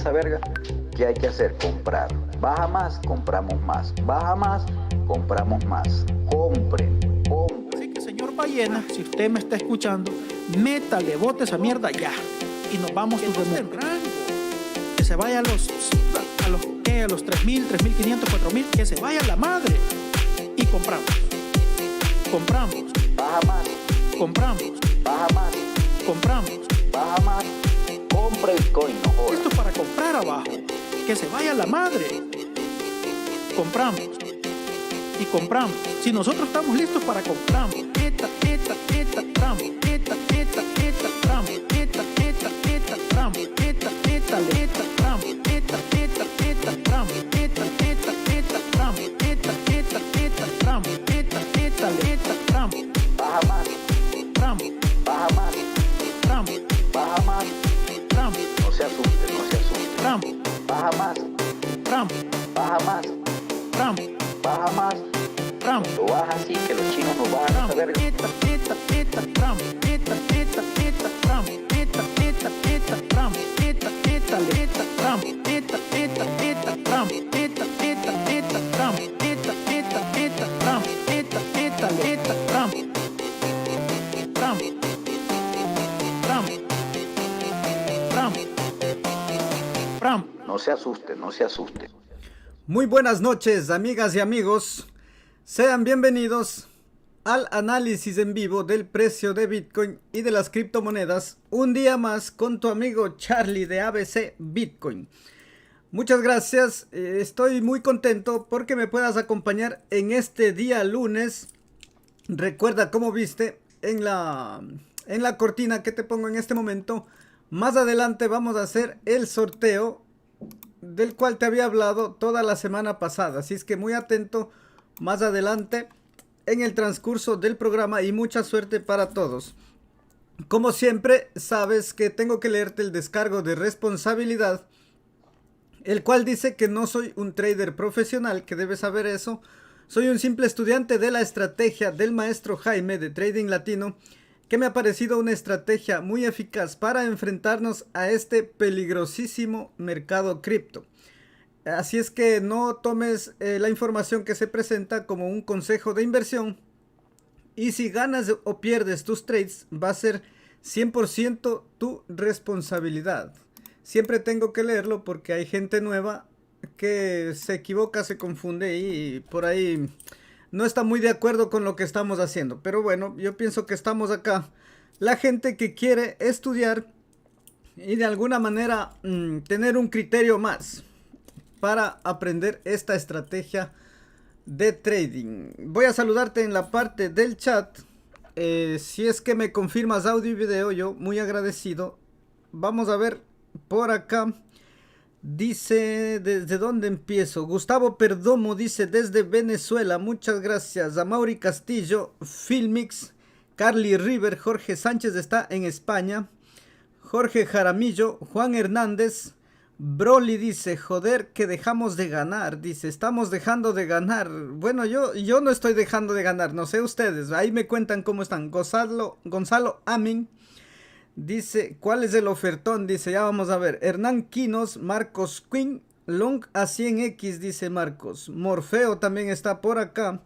esa verga, ¿qué hay que hacer? Comprar. Baja más, compramos más. Baja más, compramos más. Compren. Así que, señor Ballena, si usted me está escuchando, métale, bote esa mierda ya. Y nos vamos a el rango. Que se vaya a los 3.000, 3.500, 4.000, que se vaya la madre. Y compramos. Baja más. Compramos. Baja más. Compramos. Baja más. Compre Bitcoin, no jodas. Esto es para comprar abajo. Que se vaya la madre. Compramos. Y compramos. Si nosotros estamos listos para compramos. Baja más. Baja más. Baja más. No se asuste, no se asuste. Baja más. Baja más. Baja más. Lo baja así que los chinos no bajan a saber. No se asuste, no se asuste. Muy buenas noches, amigas y amigos. Sean bienvenidos al análisis en vivo del precio de Bitcoin y de las criptomonedas. Un día más con tu amigo Charlie de ABC Bitcoin. Muchas gracias. Estoy muy contento porque me puedas acompañar en este día lunes. Recuerda, como viste en la cortina que te pongo en este momento, más adelante vamos a hacer el sorteo del cual te había hablado toda la semana pasada. Así es que muy atento más adelante en el transcurso del programa y mucha suerte para todos. Como siempre, sabes que tengo que leerte el descargo de responsabilidad, el cual dice que no soy un trader profesional, que debes saber eso. Soy un simple estudiante de la estrategia del maestro Jaime de Trading Latino, que me ha parecido una estrategia muy eficaz para enfrentarnos a este peligrosísimo mercado cripto. Así es que no tomes la información que se presenta como un consejo de inversión, y si ganas o pierdes tus trades va a ser 100% tu responsabilidad. Siempre tengo que leerlo porque hay gente nueva que se equivoca, se confunde y por ahí no está muy de acuerdo con lo que estamos haciendo. Pero bueno, yo pienso que estamos acá la gente que quiere estudiar y de alguna manera tener un criterio más para aprender esta estrategia de trading. Voy a saludarte en la parte del chat. Si es que me confirmas audio y video, yo muy agradecido. Vamos a ver por acá. Dice, ¿desde dónde empiezo? Gustavo Perdomo dice desde Venezuela, muchas gracias. A Mauri Castillo, Filmix, Carly River, Jorge Sánchez está en España, Jorge Jaramillo, Juan Hernández, Broly dice, joder que dejamos de ganar, dice, estamos dejando de ganar. Bueno, yo no estoy dejando de ganar, no sé ustedes, ahí me cuentan cómo están. Gonzalo Amin dice, ¿cuál es el ofertón? Dice, ya vamos a ver. Hernán Quinos, Marcos Quinn, Long a 100X, dice Marcos. Morfeo también está por acá.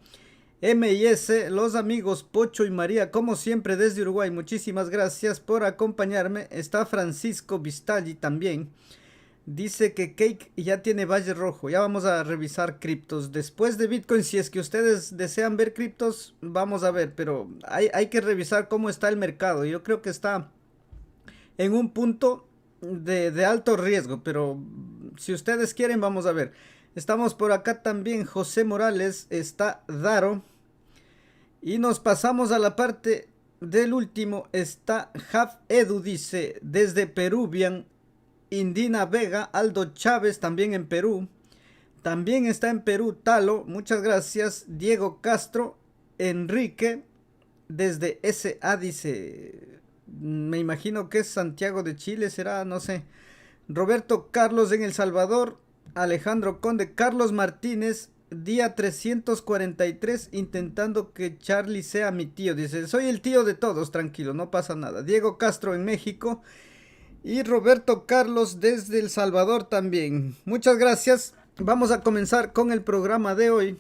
M&S, los amigos Pocho y María, como siempre desde Uruguay, muchísimas gracias por acompañarme. Está Francisco Vistalli también. Dice que Cake ya tiene Valle Rojo. Ya vamos a revisar criptos después de Bitcoin. Si es que ustedes desean ver criptos, vamos a ver. Pero hay que revisar cómo está el mercado. Yo creo que está en un punto de alto riesgo, pero si ustedes quieren vamos a ver. Estamos por acá también José Morales, está Daro, y nos pasamos a la parte del último. Está Jav Edu, dice desde Peruvian. Indina Vega, Aldo Chávez también en Perú, también está en Perú Talo, muchas gracias. Diego Castro, Enrique desde SA, dice, me imagino que es Santiago de Chile, será, no sé. Roberto Carlos en El Salvador, Alejandro Conde, Carlos Martínez, día 343, intentando que Charlie sea mi tío, dice, soy el tío de todos, tranquilo, no pasa nada. Diego Castro en México, Y Roberto Carlos desde El Salvador también. Muchas gracias. Vamos a comenzar con el programa de hoy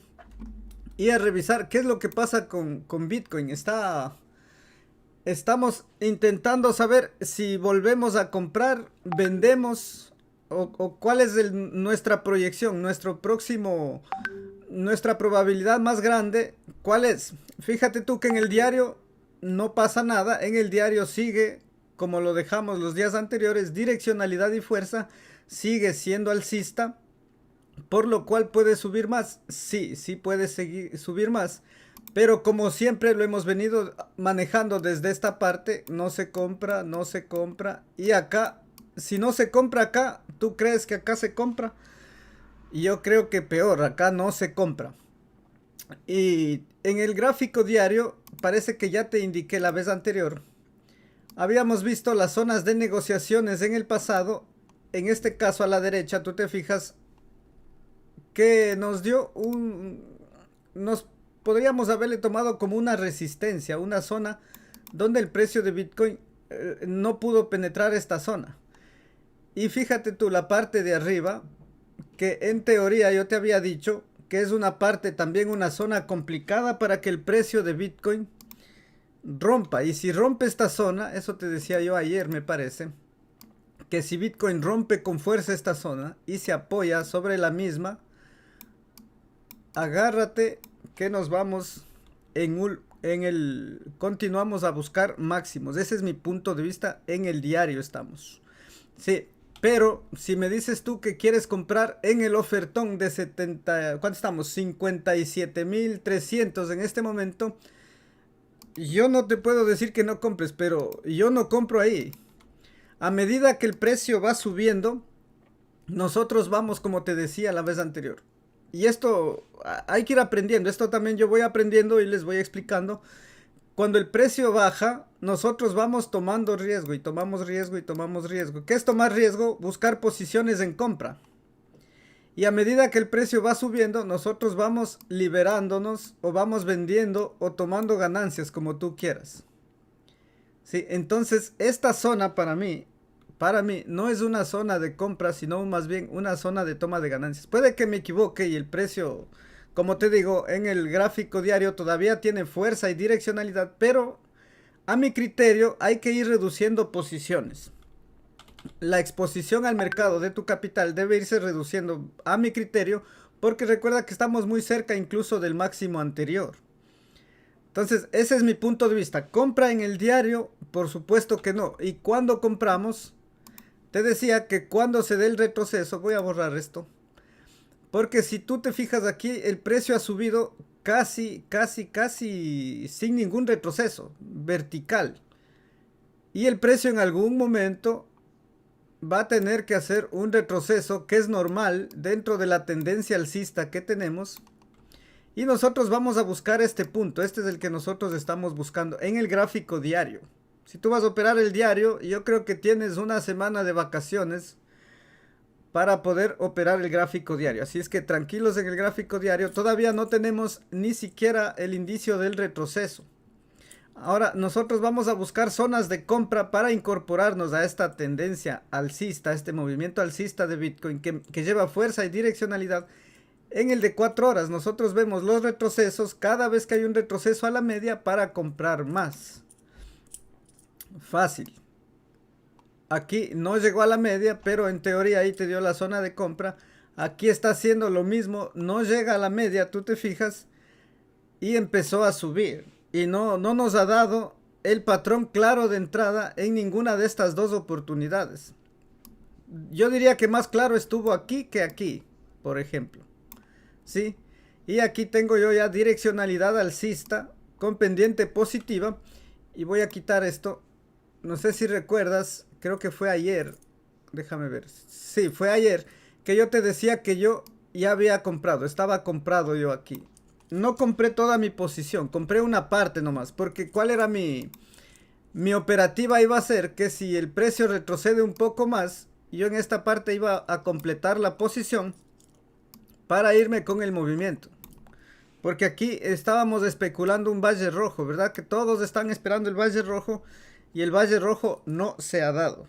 y a revisar qué es lo que pasa con Bitcoin. Estamos intentando saber si volvemos a comprar, vendemos o cuál es nuestra proyección, nuestra probabilidad más grande. ¿Cuál es? Fíjate tú que en el diario no pasa nada. En el diario sigue como lo dejamos los días anteriores. Direccionalidad y fuerza sigue siendo alcista, por lo cual puede subir más. Sí puede subir más. Pero como siempre lo hemos venido manejando desde esta parte, no se compra. Y acá, si no se compra acá, ¿tú crees que acá se compra? Y yo creo que peor, acá no se compra. Y en el gráfico diario, parece que ya te indiqué la vez anterior. Habíamos visto las zonas de negociaciones en el pasado. En este caso a la derecha, tú te fijas que nos dio podríamos haberle tomado como una resistencia, una zona donde el precio de Bitcoin no pudo penetrar esta zona. Y fíjate tú, la parte de arriba, que en teoría yo te había dicho que es una parte, también una zona complicada para que el precio de Bitcoin rompa. Y si rompe esta zona, eso te decía yo ayer, me parece, que si Bitcoin rompe con fuerza esta zona y se apoya sobre la misma, agárrate que nos vamos continuamos a buscar máximos. Ese es mi punto de vista. En el diario estamos. Sí, pero si me dices tú que quieres comprar en el ofertón de 70, ¿cuánto estamos? 57.300 en este momento. Yo no te puedo decir que no compres, pero yo no compro ahí. A medida que el precio va subiendo, nosotros vamos, como te decía la vez anterior. Y esto hay que ir aprendiendo. Esto también yo voy aprendiendo y les voy explicando. Cuando el precio baja, nosotros vamos tomando riesgo y tomamos riesgo y tomamos riesgo. ¿Qué es tomar riesgo? Buscar posiciones en compra. Y a medida que el precio va subiendo, nosotros vamos liberándonos o vamos vendiendo o tomando ganancias, como tú quieras. Sí, entonces esta zona para mí no es una zona de compra, sino más bien una zona de toma de ganancias. Puede que me equivoque y el precio, como te digo, en el gráfico diario todavía tiene fuerza y direccionalidad, pero a mi criterio hay que ir reduciendo posiciones. La exposición al mercado de tu capital debe irse reduciendo a mi criterio, porque recuerda que estamos muy cerca incluso del máximo anterior. Entonces, ese es mi punto de vista. ¿Compra en el diario? Por supuesto que no. ¿Y cuando compramos? Te decía que cuando se dé el retroceso, voy a borrar esto, porque si tú te fijas aquí, el precio ha subido casi sin ningún retroceso, vertical. Y el precio en algún momento va a tener que hacer un retroceso, que es normal dentro de la tendencia alcista que tenemos. Y nosotros vamos a buscar este punto. Este es el que nosotros estamos buscando en el gráfico diario. Si tú vas a operar el diario, yo creo que tienes una semana de vacaciones para poder operar el gráfico diario. Así es que tranquilos en el gráfico diario. Todavía no tenemos ni siquiera el indicio del retroceso. Ahora nosotros vamos a buscar zonas de compra para incorporarnos a esta tendencia alcista, a este movimiento alcista de Bitcoin que lleva fuerza y direccionalidad. En el de 4 horas nosotros vemos los retrocesos cada vez que hay un retroceso a la media para comprar más. Fácil. Aquí no llegó a la media, pero en teoría ahí te dio la zona de compra. Aquí está haciendo lo mismo, no llega a la media, tú te fijas, y empezó a subir. Y no nos ha dado el patrón claro de entrada en ninguna de estas dos oportunidades. Yo diría que más claro estuvo aquí que aquí, por ejemplo. ¿Sí? Y aquí tengo yo ya direccionalidad alcista con pendiente positiva. Y voy a quitar esto. No sé si recuerdas, creo que fue ayer. Déjame ver. Sí, fue ayer que yo te decía que yo ya había comprado. Estaba comprado yo aquí. No compré toda mi posición, compré una parte nomás. Porque ¿cuál era mi operativa? Iba a ser que si el precio retrocede un poco más, yo en esta parte iba a completar la posición para irme con el movimiento. Porque aquí estábamos especulando un valle rojo, ¿verdad? Que todos están esperando el valle rojo y el valle rojo no se ha dado.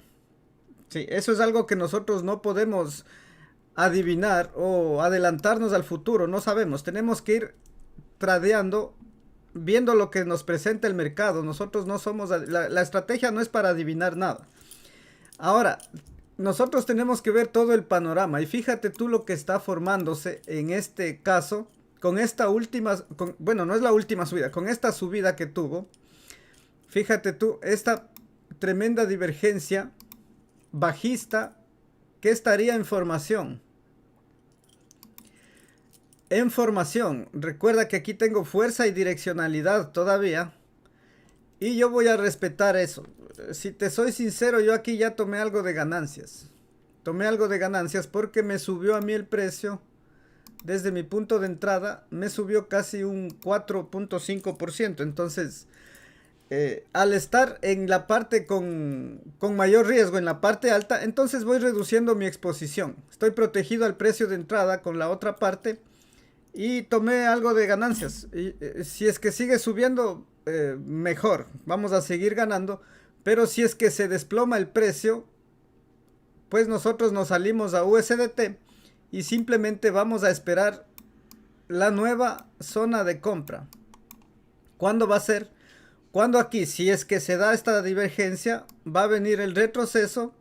Sí, eso es algo que nosotros no podemos adivinar o adelantarnos al futuro, no sabemos. Tenemos que ir tradeando, viendo lo que nos presenta el mercado. Nosotros no somos, la estrategia no es para adivinar nada. Ahora, nosotros tenemos que ver todo el panorama y fíjate tú lo que está formándose en este caso con esta última, bueno, no es la última subida, con esta subida que tuvo. Fíjate tú, esta tremenda divergencia bajista que estaría en formación. En formación, recuerda que aquí tengo fuerza y direccionalidad todavía. Y yo voy a respetar eso. Si te soy sincero, yo aquí ya tomé algo de ganancias. Tomé algo de ganancias porque me subió a mí el precio. Desde mi punto de entrada, me subió casi un 4.5%. Entonces, al estar en la parte con mayor riesgo, en la parte alta, entonces voy reduciendo mi exposición. Estoy protegido al precio de entrada con la otra parte. Y tomé algo de ganancias. Y, si es que sigue subiendo, mejor. Vamos a seguir ganando. Pero si es que se desploma el precio, pues nosotros nos salimos a USDT y simplemente vamos a esperar la nueva zona de compra. ¿Cuándo va a ser? Cuando aquí, si es que se da esta divergencia, va a venir el retroceso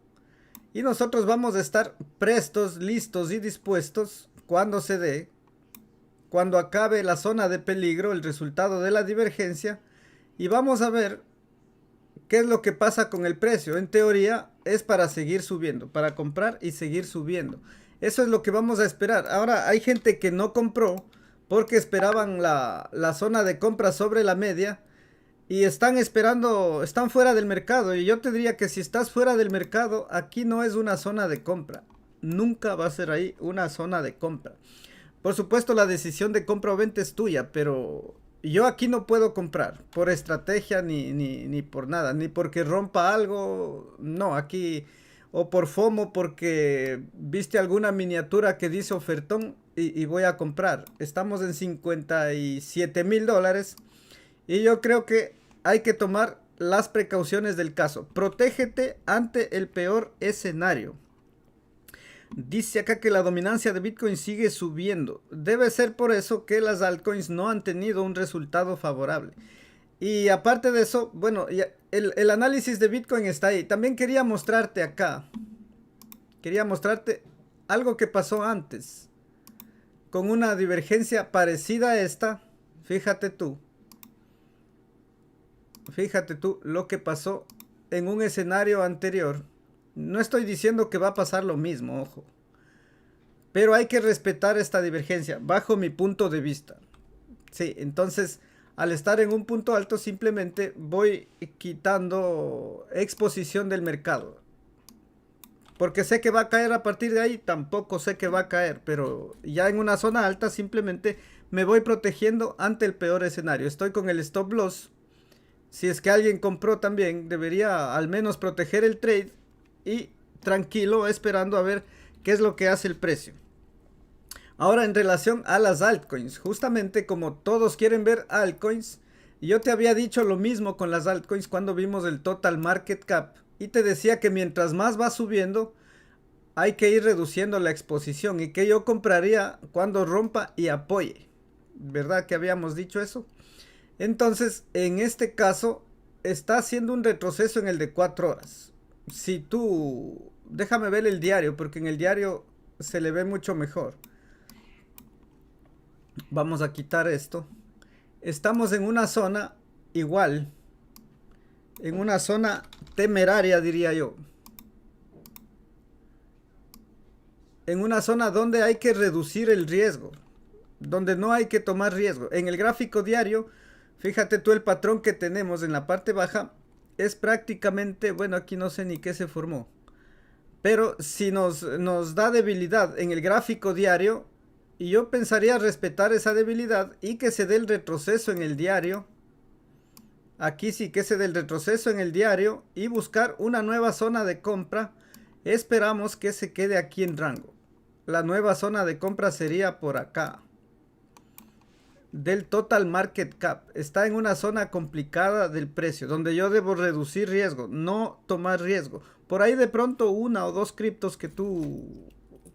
y nosotros vamos a estar prestos, listos y dispuestos cuando se dé. Cuando acabe la zona de peligro, el resultado de la divergencia, y vamos a ver qué es lo que pasa con el precio. En teoría es para seguir subiendo, para comprar y seguir subiendo. Eso es lo que vamos a esperar. Ahora hay gente que no compró porque esperaban la zona de compra sobre la media y están esperando, están fuera del mercado. Y yo te diría que si estás fuera del mercado, aquí no es una zona de compra. Nunca va a ser ahí una zona de compra. Por supuesto, la decisión de compra o venta es tuya, pero yo aquí no puedo comprar por estrategia ni por nada, ni porque rompa algo, no, aquí, o por FOMO porque viste alguna miniatura que dice ofertón y voy a comprar. Estamos en $57,000 y yo creo que hay que tomar las precauciones del caso. Protégete ante el peor escenario. Dice acá que la dominancia de Bitcoin sigue subiendo. Debe ser por eso que las altcoins no han tenido un resultado favorable. Y aparte de eso, bueno, el análisis de Bitcoin está ahí. También quería mostrarte acá. Quería mostrarte algo que pasó antes. Con una divergencia parecida a esta. Fíjate tú. Fíjate tú lo que pasó en un escenario anterior. No estoy diciendo que va a pasar lo mismo, ojo. Pero hay que respetar esta divergencia, bajo mi punto de vista. Sí, entonces, al estar en un punto alto, simplemente voy quitando exposición del mercado. Porque sé que va a caer a partir de ahí, tampoco sé que va a caer. Pero ya en una zona alta, simplemente me voy protegiendo ante el peor escenario. Estoy con el stop loss. Si es que alguien compró también, debería al menos proteger el trade. Y tranquilo, esperando a ver qué es lo que hace el precio. Ahora en relación a las altcoins, justamente como todos quieren ver altcoins, yo te había dicho lo mismo con las altcoins cuando vimos el total market cap. Y te decía que mientras más va subiendo, hay que ir reduciendo la exposición. Y que yo compraría cuando rompa y apoye. ¿Verdad que habíamos dicho eso? Entonces, en este caso, está haciendo un retroceso en el de 4 horas. Si tú, déjame ver el diario, porque en el diario se le ve mucho mejor. Vamos a quitar esto. Estamos en una zona igual. En una zona temeraria, diría yo. En una zona donde hay que reducir el riesgo. Donde no hay que tomar riesgo. En el gráfico diario, fíjate tú el patrón que tenemos en la parte baja. Es prácticamente, bueno, aquí no sé ni qué se formó. Pero si nos da debilidad en el gráfico diario, y yo pensaría respetar esa debilidad y que se dé el retroceso en el diario. Aquí sí que se dé el retroceso en el diario y buscar una nueva zona de compra. Esperamos que se quede aquí en rango. La nueva zona de compra sería por acá. del total market cap. Está en una zona complicada del precio, donde yo debo reducir riesgo, no tomar riesgo. Por ahí de pronto una o dos criptos que tú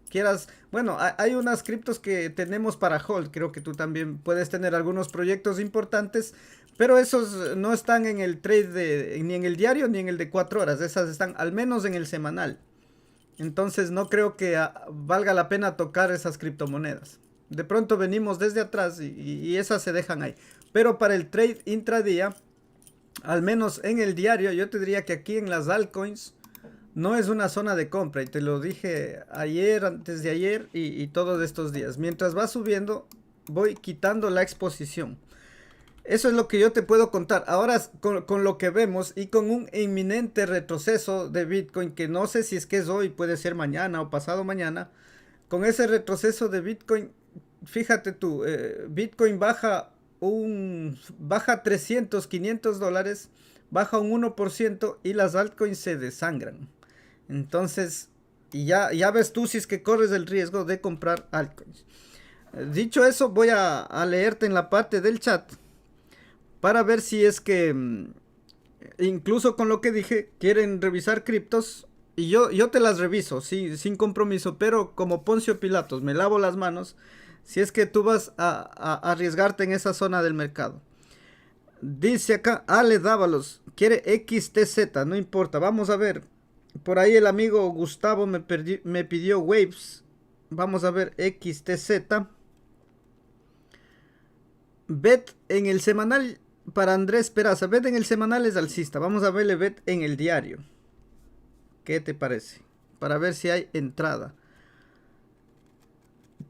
quieras. Bueno, hay unas criptos que tenemos para hold. Creo que tú también puedes tener algunos proyectos importantes, pero esos no están en el trade ni en el diario ni en el de 4 horas. Esas están al menos en el semanal. Entonces no creo que valga la pena tocar esas criptomonedas. De pronto venimos desde atrás y esas se dejan ahí. Pero para el trade intradía, al menos en el diario, yo te diría que aquí en las altcoins no es una zona de compra. Y te lo dije ayer, antes de ayer y todos estos días. Mientras va subiendo, voy quitando la exposición. Eso es lo que yo te puedo contar. Ahora con lo que vemos y con un inminente retroceso de Bitcoin, que no sé si es que es hoy, puede ser mañana o pasado mañana. Con ese retroceso de Bitcoin, fíjate tú, Bitcoin baja 300, 500 dólares, baja un 1% y las altcoins se desangran. Entonces, ya ves tú si es que corres el riesgo de comprar altcoins. Dicho eso, voy a leerte en la parte del chat para ver si es que, incluso con lo que dije, quieren revisar criptos. Y yo te las reviso, sí, sin compromiso, pero como Poncio Pilatos, me lavo las manos si es que tú vas a arriesgarte en esa zona del mercado. Dice acá, Ale Dávalos, quiere XTZ, no importa, vamos a ver. Por ahí el amigo Gustavo me pidió Waves. Vamos a ver XTZ. Bet en el semanal para Andrés Peraza. Bet en el semanal es alcista. Vamos a verle Bet en el diario. ¿Qué te parece? Para ver si hay entrada.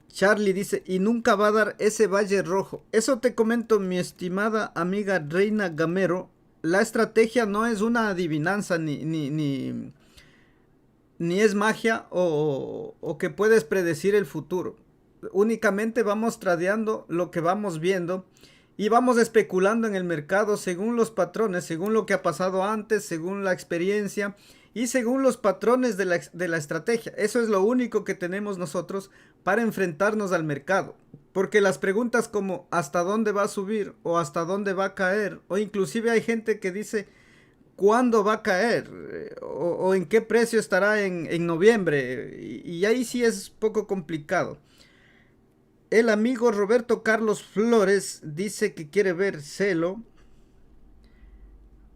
Charlie dice, y nunca va a dar ese valle rojo. Eso te comento, mi estimada amiga Reina Gamero. La estrategia no es una adivinanza ni es magia o que puedes predecir el futuro. Únicamente vamos tradeando lo que vamos viendo y vamos especulando en el mercado según los patrones, según lo que ha pasado antes, según la experiencia y según los patrones de la estrategia. Eso es lo único que tenemos nosotros para enfrentarnos al mercado. Porque las preguntas como ¿hasta dónde va a subir? O ¿hasta dónde va a caer? O inclusive hay gente que dice ¿cuándo va a caer? O ¿en qué precio estará en noviembre? Y ahí sí es poco complicado. El amigo Roberto Carlos Flores dice que quiere ver Celo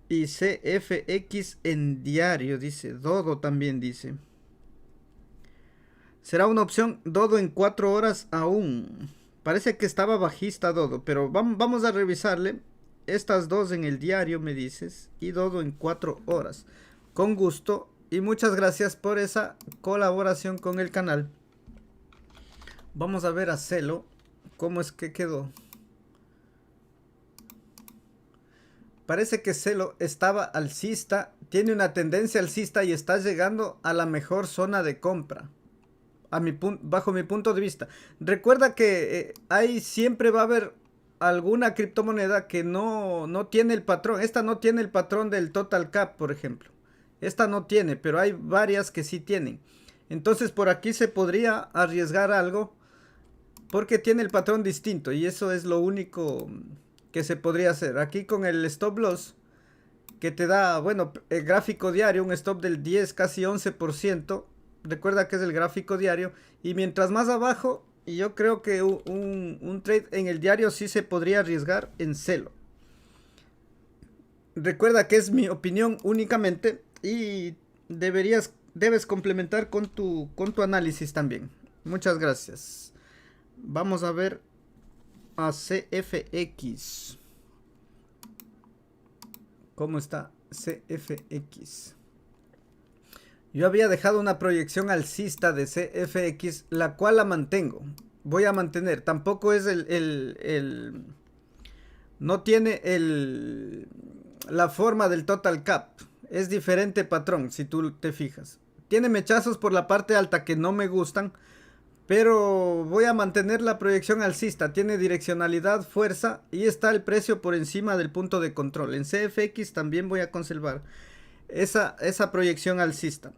y CFX en diario, dice. Dodo también dice. Será una opción Dodo en 4 horas aún. Parece que estaba bajista Dodo, pero vamos a revisarle. Estas dos en el diario me dices y Dodo en 4 horas. Con gusto y muchas gracias por esa colaboración con el canal. Vamos a ver a Celo cómo es que quedó. Parece que Celo estaba alcista, tiene una tendencia alcista y está llegando a la mejor zona de compra. Bajo mi punto de vista. Recuerda que siempre va a haber alguna criptomoneda que no tiene el patrón. Esta no tiene el patrón del total cap, por ejemplo. Esta no tiene, pero hay varias que sí tienen. Entonces por aquí se podría arriesgar algo porque tiene el patrón distinto y eso es lo único que se podría hacer. Aquí con el stop loss que te da, bueno, el gráfico diario, un stop del 10, casi 11%. Recuerda que es el gráfico diario y mientras más abajo, yo creo que un trade en el diario sí se podría arriesgar en Celo. Recuerda que es mi opinión únicamente y debes complementar con tu análisis también. Muchas gracias. Vamos a ver a CFX. ¿Cómo está CFX? Yo había dejado una proyección alcista de CFX, la cual la mantengo. Voy a mantener. Tampoco es no tiene la forma del total cap. Es diferente patrón, si tú te fijas. Tiene mechazos por la parte alta que no me gustan. Pero voy a mantener la proyección alcista. Tiene direccionalidad, fuerza y está el precio por encima del punto de control. En CFX también voy a conservar esa proyección alcista.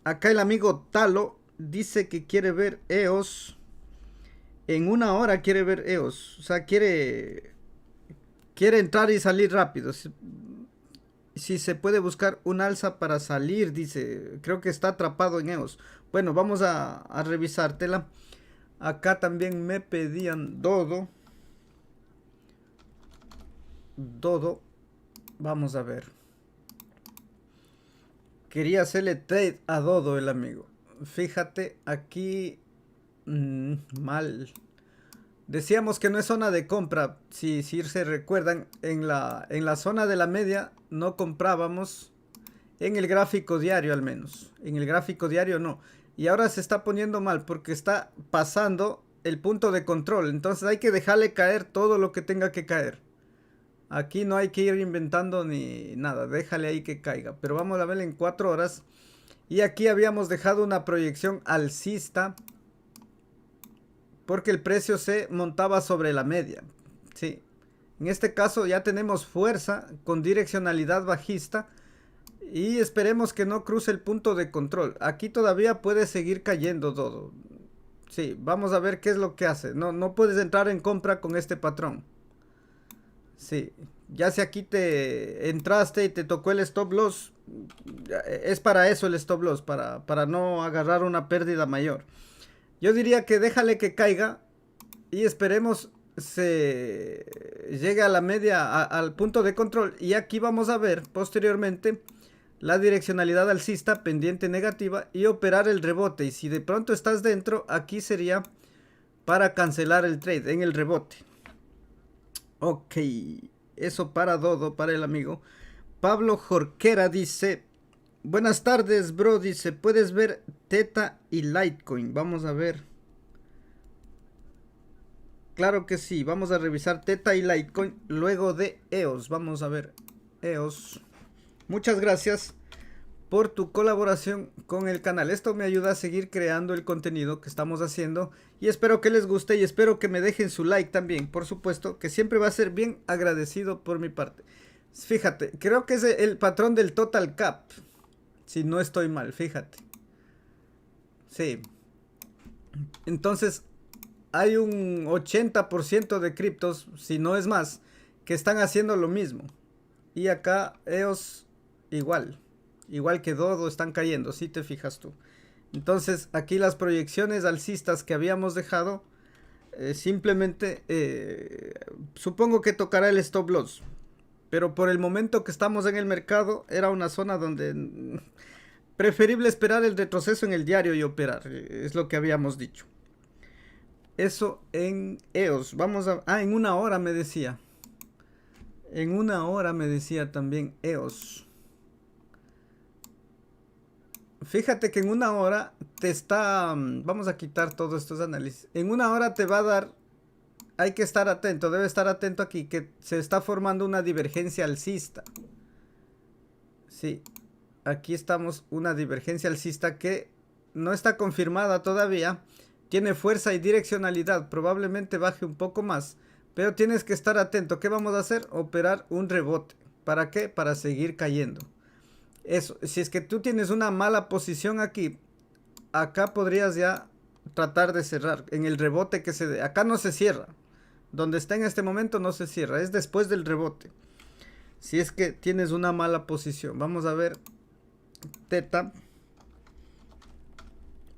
Acá el amigo Talo dice que quiere ver EOS En una hora quiere ver EOS. O sea, quiere entrar y salir rápido. Si se puede buscar un alza para salir, dice. Creo que está atrapado en EOS. Bueno, vamos a revisártela. Acá también me pedían Dodo. Dodo. Vamos a ver. Quería hacerle trade a Dodo el amigo. Fíjate, aquí... mal. Decíamos que no es zona de compra. Si se recuerdan, en la zona de la media no comprábamos. En el gráfico diario al menos. En el gráfico diario no. Y ahora se está poniendo mal porque está pasando el punto de control. Entonces hay que dejarle caer todo lo que tenga que caer. Aquí no hay que ir inventando ni nada. Déjale ahí que caiga. Pero vamos a ver en 4 horas. Y aquí habíamos dejado una proyección alcista. Porque el precio se montaba sobre la media. Sí. En este caso ya tenemos fuerza con direccionalidad bajista. Y esperemos que no cruce el punto de control. Aquí todavía puede seguir cayendo todo. Sí, vamos a ver qué es lo que hace. No puedes entrar en compra con este patrón. Sí, ya si aquí te entraste y te tocó el stop loss. Es para eso el stop loss, para no agarrar una pérdida mayor. Yo diría que déjale que caiga y esperemos se llegue a la media, al punto de control. Y aquí vamos a ver posteriormente la direccionalidad alcista, pendiente negativa y operar el rebote. Y si de pronto estás dentro, aquí sería para cancelar el trade en el rebote. Ok, eso para Dodo, para el amigo. Pablo Jorquera dice: buenas tardes, bro. Dice, ¿puedes ver Theta y Litecoin? Vamos a ver. Claro que sí, vamos a revisar Theta y Litecoin luego de EOS. Vamos a ver EOS. Muchas gracias por tu colaboración con el canal. Esto me ayuda a seguir creando el contenido que estamos haciendo. Y espero que les guste y espero que me dejen su like también. Por supuesto, que siempre va a ser bien agradecido por mi parte. Fíjate, creo que es el patrón del Total Cap. Si no estoy mal, fíjate. Sí. Entonces, hay un 80% de criptos, si no es más, que están haciendo lo mismo. Y acá EOS igual. Igual que Dodo están cayendo, si te fijas tú. Entonces, aquí las proyecciones alcistas que habíamos dejado, simplemente, supongo que tocará el stop loss. Pero por el momento que estamos en el mercado, era una zona donde preferible esperar el retroceso en el diario y operar. Es lo que habíamos dicho. Eso en EOS. Vamos a... en una hora me decía. En una hora me decía también EOS. Fíjate que en una hora te está... vamos a quitar todos estos análisis. En una hora te va a dar... hay que estar atento, debe estar atento aquí, que se está formando una divergencia alcista. Sí, aquí estamos, una divergencia alcista que no está confirmada todavía. Tiene fuerza y direccionalidad, probablemente baje un poco más. Pero tienes que estar atento. ¿Qué vamos a hacer? Operar un rebote. ¿Para qué? Para seguir cayendo. Eso, si es que tú tienes una mala posición aquí, acá podrías ya tratar de cerrar. En el rebote que se dé. Acá no se cierra. Donde está en este momento no se cierra. Es después del rebote. Si es que tienes una mala posición. Vamos a ver. Theta.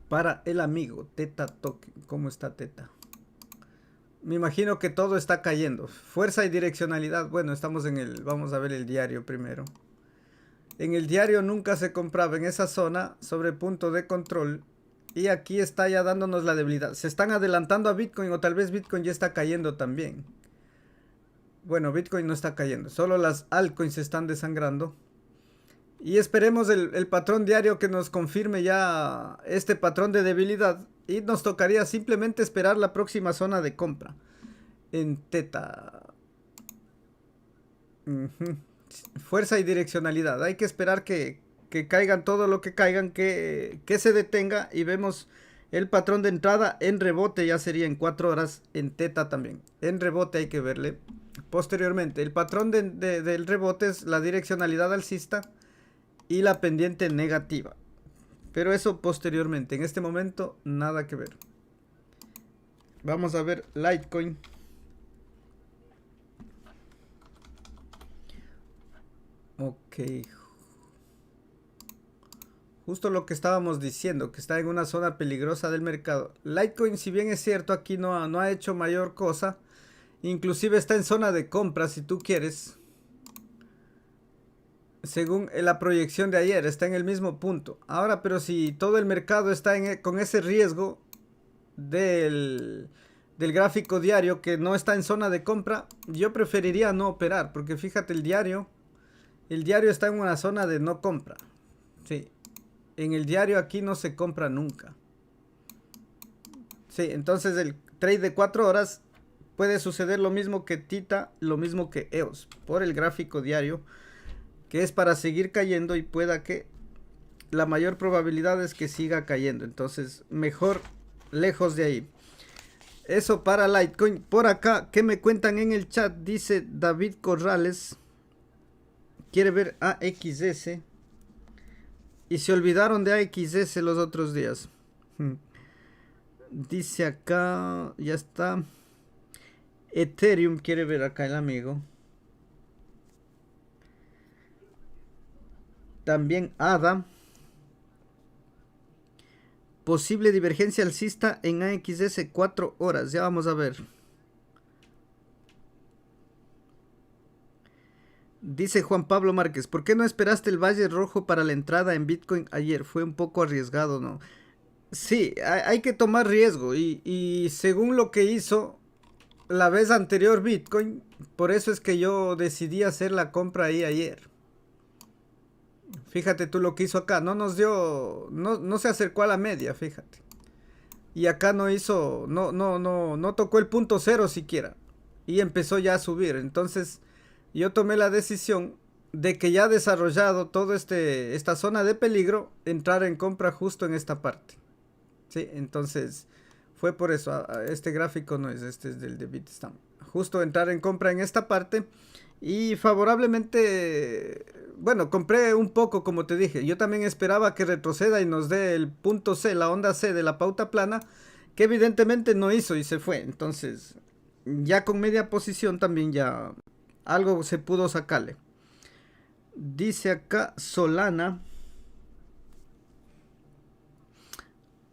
Para el amigo. Theta Token. ¿Cómo está Theta? Me imagino que todo está cayendo. Fuerza y direccionalidad. Bueno, estamos en el... vamos a ver el diario primero. En el diario nunca se compraba en esa zona sobre punto de control. Y aquí está ya dándonos la debilidad. Se están adelantando a Bitcoin o tal vez Bitcoin ya está cayendo también. Bueno, Bitcoin no está cayendo. Solo las altcoins se están desangrando. Y esperemos el patrón diario que nos confirme ya este patrón de debilidad. Y nos tocaría simplemente esperar la próxima zona de compra. En Theta. Fuerza y direccionalidad. Hay que esperar que caigan todo lo que caigan, que se detenga y vemos el patrón de entrada en rebote. Ya sería en 4 horas en Theta también. En rebote hay que verle. Posteriormente, el patrón del rebote es la direccionalidad alcista y la pendiente negativa. Pero eso posteriormente. En este momento, nada que ver. Vamos a ver Litecoin. Ok. Justo lo que estábamos diciendo, que está en una zona peligrosa del mercado. Litecoin, si bien es cierto, aquí no ha hecho mayor cosa. Inclusive está en zona de compra, si tú quieres. Según la proyección de ayer, está en el mismo punto. Ahora, pero si todo el mercado está con ese riesgo del gráfico diario que no está en zona de compra, yo preferiría no operar. Porque fíjate, el diario está en una zona de no compra. Sí, en el diario aquí no se compra nunca. Sí, entonces el trade de 4 horas puede suceder lo mismo que Tita, lo mismo que EOS, por el gráfico diario, que es para seguir cayendo y pueda que la mayor probabilidad es que siga cayendo. Entonces, mejor lejos de ahí. Eso para Litecoin. Por acá, ¿qué me cuentan en el chat? Dice David Corrales. Quiere ver AXS. Y se olvidaron de AXS los otros días. Dice acá, ya está. Ethereum quiere ver acá el amigo. También ADA. Posible divergencia alcista en AXS 4 horas. Ya vamos a ver. Dice Juan Pablo Márquez, ¿por qué no esperaste el Valle Rojo para la entrada en Bitcoin ayer? Fue un poco arriesgado, ¿no? Sí, hay que tomar riesgo y según lo que hizo la vez anterior Bitcoin, por eso es que yo decidí hacer la compra ahí ayer. Fíjate tú lo que hizo acá, no nos dio, no se acercó a la media, fíjate. Y acá no hizo, no tocó el punto cero siquiera. Y empezó ya a subir, entonces yo tomé la decisión de que ya desarrollado todo esta zona de peligro, entrar en compra justo en esta parte. Sí, entonces fue por eso. Este gráfico no es, este es del de Bitstamp. Justo entrar en compra en esta parte y favorablemente, bueno, compré un poco como te dije. Yo también esperaba que retroceda y nos dé el punto C, la onda C de la pauta plana, que evidentemente no hizo y se fue. Entonces ya con media posición también ya algo se pudo sacarle. Dice acá Solana,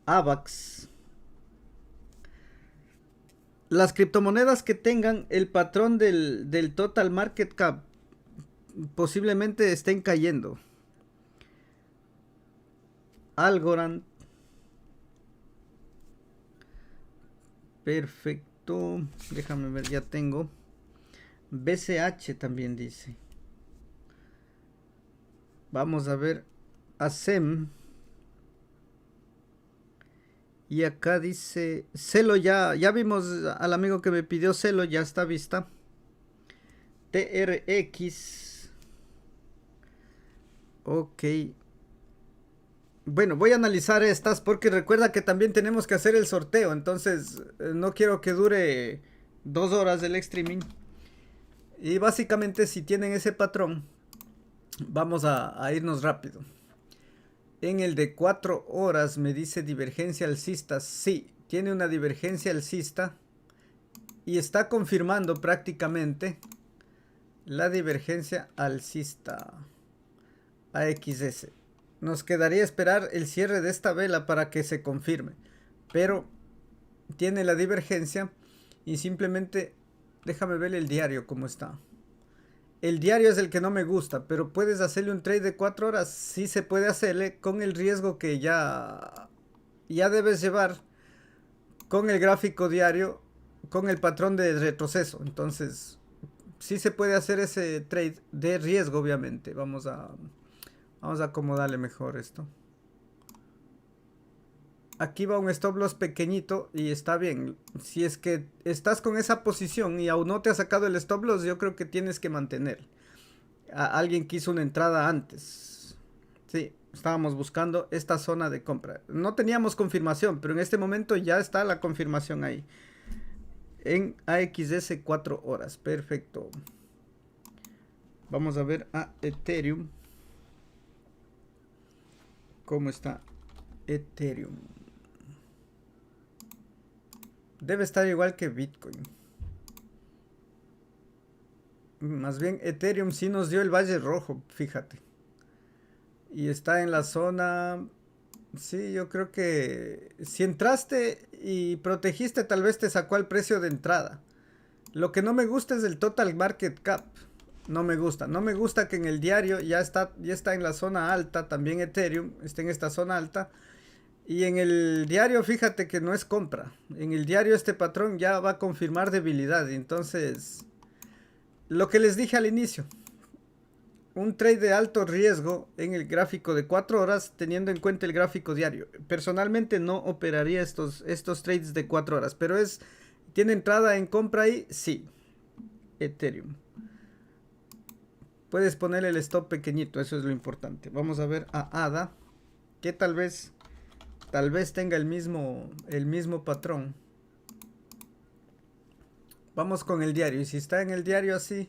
AVAX. Las criptomonedas que tengan el patrón del total market cap posiblemente estén cayendo. Algorand. Perfecto. Déjame ver, ya tengo. BCH también dice. Vamos a ver. ASEM. Y acá dice Celo, ya vimos al amigo que me pidió Celo, ya está vista. TRX. Ok. Bueno, voy a analizar estas porque recuerda que también tenemos que hacer el sorteo. Entonces no quiero que dure 2 horas el streaming. Y básicamente si tienen ese patrón, vamos a irnos rápido. En el de 4 horas me dice divergencia alcista. Sí, tiene una divergencia alcista. Y está confirmando prácticamente la divergencia alcista. AXS. Nos quedaría esperar el cierre de esta vela para que se confirme. Pero tiene la divergencia. Y simplemente déjame ver el diario cómo está. El diario es el que no me gusta, pero puedes hacerle un trade de 4 horas. Sí se puede hacerle con el riesgo que ya debes llevar con el gráfico diario, con el patrón de retroceso. Entonces, sí se puede hacer ese trade de riesgo, obviamente. Vamos a acomodarle mejor esto. Aquí va un stop loss pequeñito y está bien. Si es que estás con esa posición y aún no te ha sacado el stop loss, yo creo que tienes que mantener. Alguien que hizo una entrada antes. Sí, estábamos buscando esta zona de compra. No teníamos confirmación, pero en este momento ya está la confirmación ahí. En AXS 4 horas. Perfecto. Vamos a ver a Ethereum. ¿Cómo está Ethereum? Debe estar igual que Bitcoin. Más bien Ethereum sí nos dio el valle rojo, fíjate. Y está en la zona... Sí, yo creo que si entraste y protegiste, tal vez te sacó al precio de entrada. Lo que no me gusta es el total market cap. No me gusta. No me gusta que en el diario ya está en la zona alta. También Ethereum está en esta zona alta. Y en el diario, fíjate que no es compra. En el diario este patrón ya va a confirmar debilidad. Entonces, lo que les dije al inicio. Un trade de alto riesgo en el gráfico de 4 horas teniendo en cuenta el gráfico diario. Personalmente no operaría estos trades de 4 horas. Pero ¿tiene entrada en compra ahí? Sí. Ethereum. Puedes ponerle el stop pequeñito, eso es lo importante. Vamos a ver a ADA, que tal vez tenga el mismo patrón. Vamos con el diario, y si está en el diario así,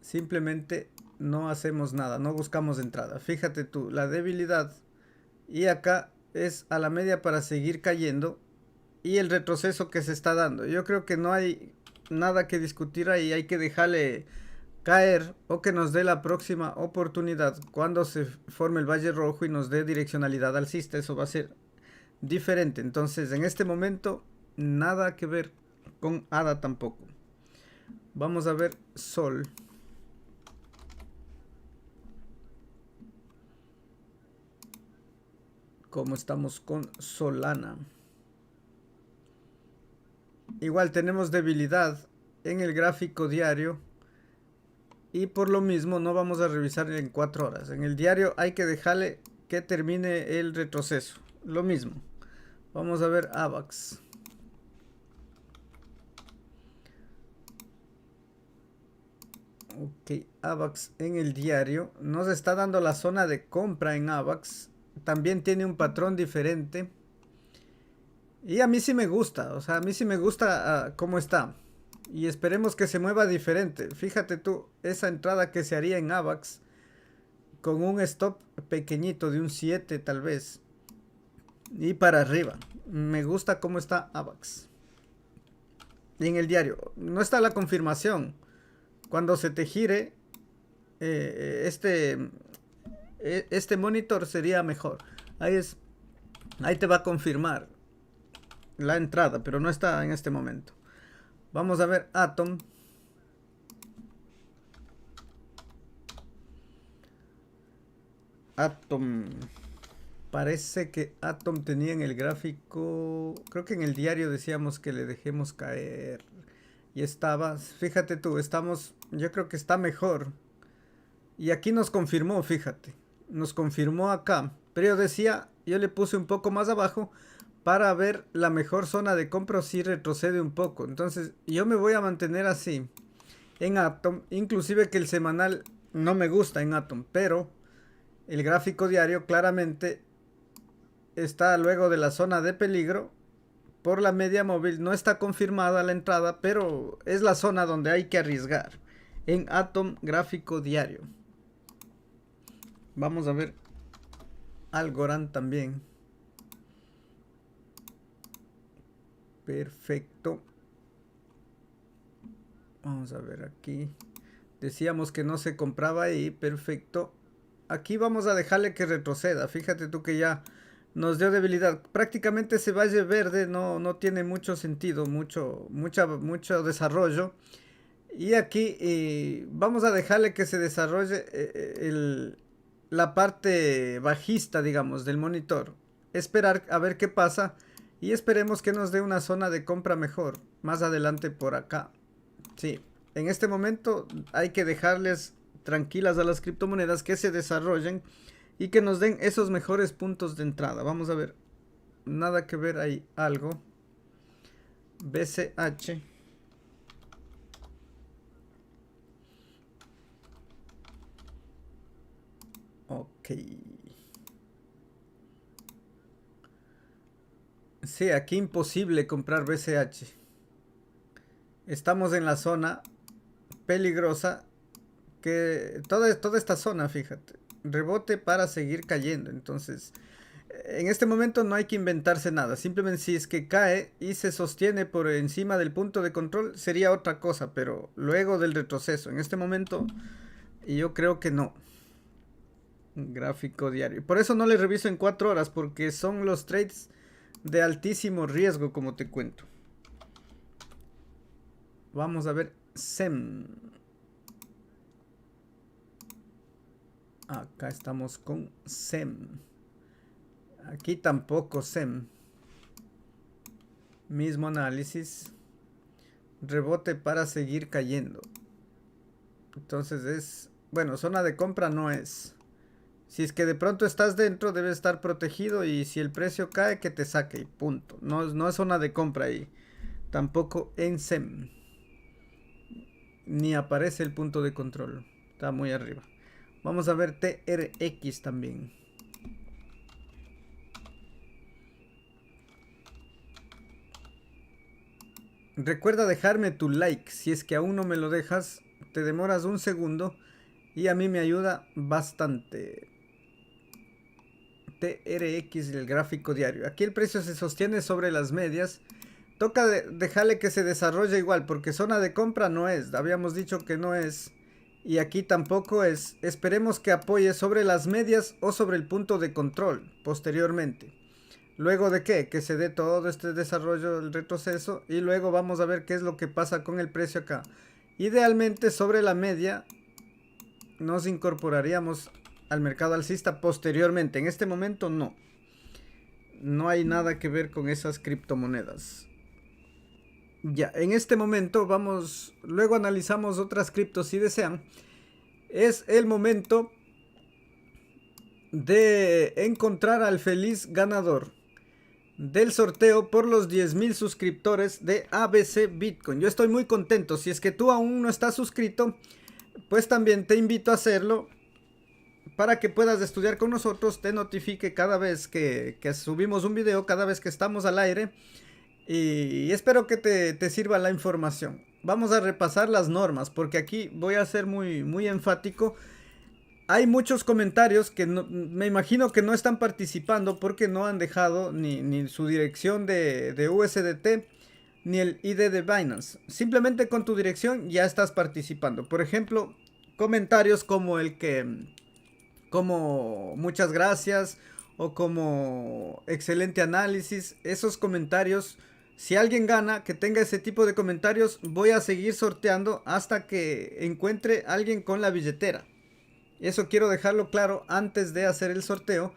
simplemente no hacemos nada, no buscamos entrada. Fíjate tú, la debilidad, y acá es a la media para seguir cayendo, y el retroceso que se está dando. Yo creo que no hay nada que discutir ahí, hay que dejarle caer o que nos dé la próxima oportunidad cuando se forme el valle rojo y nos dé direccionalidad alcista. Eso va a ser diferente. Entonces, en este momento, nada que ver con ADA tampoco. Vamos a ver Sol. ¿Cómo estamos con Solana? Igual tenemos debilidad en el gráfico diario. Y por lo mismo no vamos a revisar en 4 horas. En el diario hay que dejarle que termine el retroceso. Lo mismo. Vamos a ver AVAX. Ok, AVAX en el diario. Nos está dando la zona de compra en AVAX. También tiene un patrón diferente. Y a mí sí me gusta. O sea, a mí sí me gusta cómo está. Y esperemos que se mueva diferente. Fíjate tú, esa entrada que se haría en AVAX con un stop pequeñito de un 7 tal vez. Y para arriba. Me gusta cómo está AVAX. Y en el diario, no está la confirmación. Cuando se te gire este monitor sería mejor. Ahí te va a confirmar la entrada, pero no está en este momento. Vamos a ver Atom. Atom. Parece que Atom tenía en el gráfico. Creo que en el diario decíamos que le dejemos caer. Y estaba. Fíjate tú, yo creo que está mejor. Y aquí nos confirmó, fíjate. Nos confirmó acá. Pero yo le puse un poco más abajo para ver la mejor zona de compra si retrocede un poco. Entonces yo me voy a mantener así en Atom. Inclusive que el semanal no me gusta en Atom. Pero el gráfico diario claramente está luego de la zona de peligro. Por la media móvil no está confirmada la entrada. Pero es la zona donde hay que arriesgar. En Atom gráfico diario. Vamos a ver Algorand también. Perfecto. Vamos a ver aquí. Decíamos que no se compraba ahí. Perfecto. Aquí vamos a dejarle que retroceda. Fíjate tú que ya nos dio debilidad. Prácticamente ese valle verde no tiene mucho sentido. Mucho desarrollo. Y aquí vamos a dejarle que se desarrolle la parte bajista, digamos, del monitor. Esperar a ver qué pasa. Y esperemos que nos dé una zona de compra mejor. Más adelante por acá. Sí. En este momento hay que dejarles tranquilas a las criptomonedas que se desarrollen. Y que nos den esos mejores puntos de entrada. Vamos a ver. Nada que ver ahí algo. BCH. Ok. Sí, aquí imposible comprar BCH. Estamos en la zona peligrosa. Que toda esta zona, fíjate. Rebote para seguir cayendo. Entonces, En este momento no hay que inventarse nada. Simplemente si es que cae y se sostiene por encima del punto de control sería otra cosa, pero luego del retroceso. En este momento yo creo que no. Gráfico diario. Por eso no le reviso en 4 horas, porque son los trades de altísimo riesgo, como te cuento. Vamos a ver SEM. Acá estamos con SEM. Aquí tampoco SEM. Mismo análisis. Rebote para seguir cayendo. Entonces es... Bueno, zona de compra no es. Si es que de pronto estás dentro, debe estar protegido. Y si el precio cae, que te saque y punto. No es zona de compra ahí. Tampoco en SEM. Ni aparece el punto de control. Está muy arriba. Vamos a ver TRX también. Recuerda dejarme tu like. Si es que aún no me lo dejas, te demoras un segundo y a mí me ayuda bastante. TRX, el gráfico diario. Aquí el precio se sostiene sobre las medias. Toca dejarle que se desarrolle igual, porque zona de compra no es. Habíamos dicho que no es. Y aquí tampoco es. Esperemos que apoye sobre las medias o sobre el punto de control posteriormente. Luego de qué? Que se dé todo este desarrollo del retroceso. Y luego vamos a ver qué es lo que pasa con el precio acá. Idealmente sobre la media nos incorporaríamos al mercado alcista posteriormente. En este momento no. No hay nada que ver con esas criptomonedas. Ya, en este momento vamos, luego analizamos otras criptos si desean. Es el momento de encontrar al feliz ganador del sorteo por los 10,000 suscriptores de ABC Bitcoin. Yo estoy muy contento. Si es que tú aún no estás suscrito, pues también te invito a hacerlo para que puedas estudiar con nosotros, te notifique cada vez que subimos un video, cada vez que estamos al aire. Y espero que te sirva la información. Vamos a repasar las normas, porque aquí voy a ser muy enfático. Hay muchos comentarios que me imagino que no están participando porque no han dejado ni su dirección de USDT ni el ID de Binance. Simplemente con tu dirección ya estás participando. Por ejemplo, comentarios como como muchas gracias o como excelente análisis. Esos comentarios, si alguien gana que tenga ese tipo de comentarios, voy a seguir sorteando hasta que encuentre alguien con la billetera. Eso quiero dejarlo claro antes de hacer el sorteo.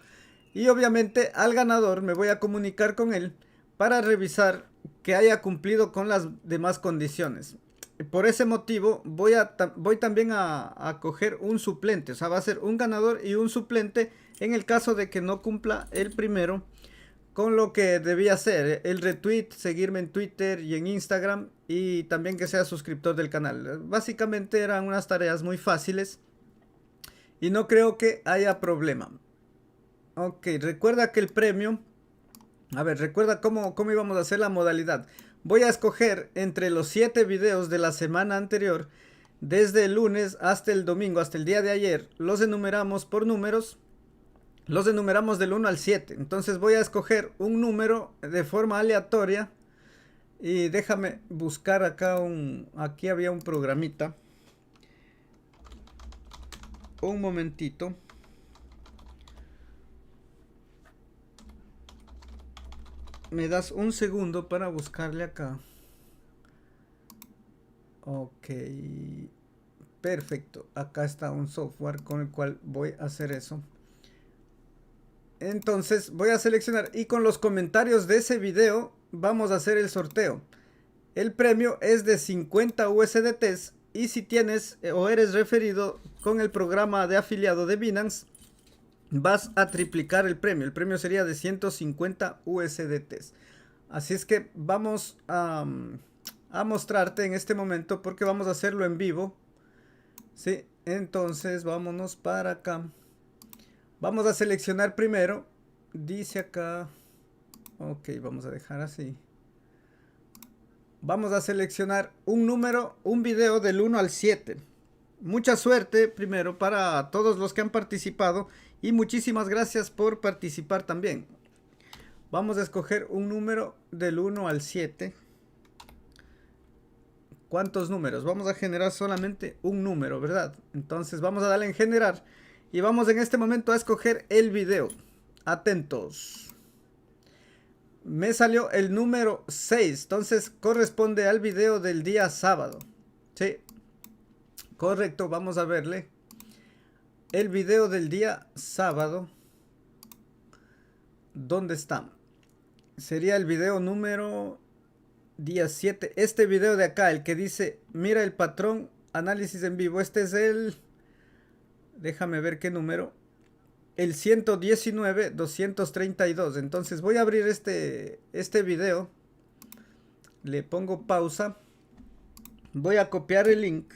Y obviamente al ganador me voy a comunicar con él para revisar que haya cumplido con las demás condiciones. Por ese motivo voy también a coger un suplente. O sea, va a ser un ganador y un suplente en el caso de que no cumpla el primero con lo que debía hacer. El retweet, seguirme en Twitter y en Instagram, y también que sea suscriptor del canal. Básicamente eran unas tareas muy fáciles y no creo que haya problema. Ok, recuerda que el premio... A ver, recuerda cómo íbamos a hacer la modalidad. Voy a escoger entre los 7 videos de la semana anterior, desde el lunes hasta el domingo, hasta el día de ayer. Los enumeramos por números. Los enumeramos del 1 al 7. Entonces voy a escoger un número de forma aleatoria. Y déjame buscar acá aquí había un programita. Un momentito. Me das un segundo para buscarle acá. Ok. Perfecto. Acá está un software con el cual voy a hacer eso. Entonces voy a seleccionar y con los comentarios de ese video vamos a hacer el sorteo. El premio es de 50 USDTs y si tienes o eres referido con el programa de afiliado de Binance, vas a triplicar el premio. El premio sería de 150 USDTs. Así es que vamos a mostrarte en este momento porque vamos a hacerlo en vivo. Sí, entonces vámonos para acá. Vamos a seleccionar primero. Dice acá. Ok, vamos a dejar así. Vamos a seleccionar un número, un video del 1 al 7. Mucha suerte primero para todos los que han participado y muchísimas gracias por participar también. Vamos a escoger un número del 1 al 7. ¿Cuántos números? Vamos a generar solamente un número, ¿verdad? Entonces vamos a darle en generar y vamos en este momento a escoger el video. Atentos. Me salió el número 6, entonces corresponde al video del día sábado. Sí, correcto, vamos a verle. El video del día sábado. ¿Dónde está? Sería el video número día 7. Este video de acá, el que dice, mira el patrón, análisis en vivo. Este es el... Déjame ver qué número. El 119-232. Entonces voy a abrir este video. Le pongo pausa. Voy a copiar el link.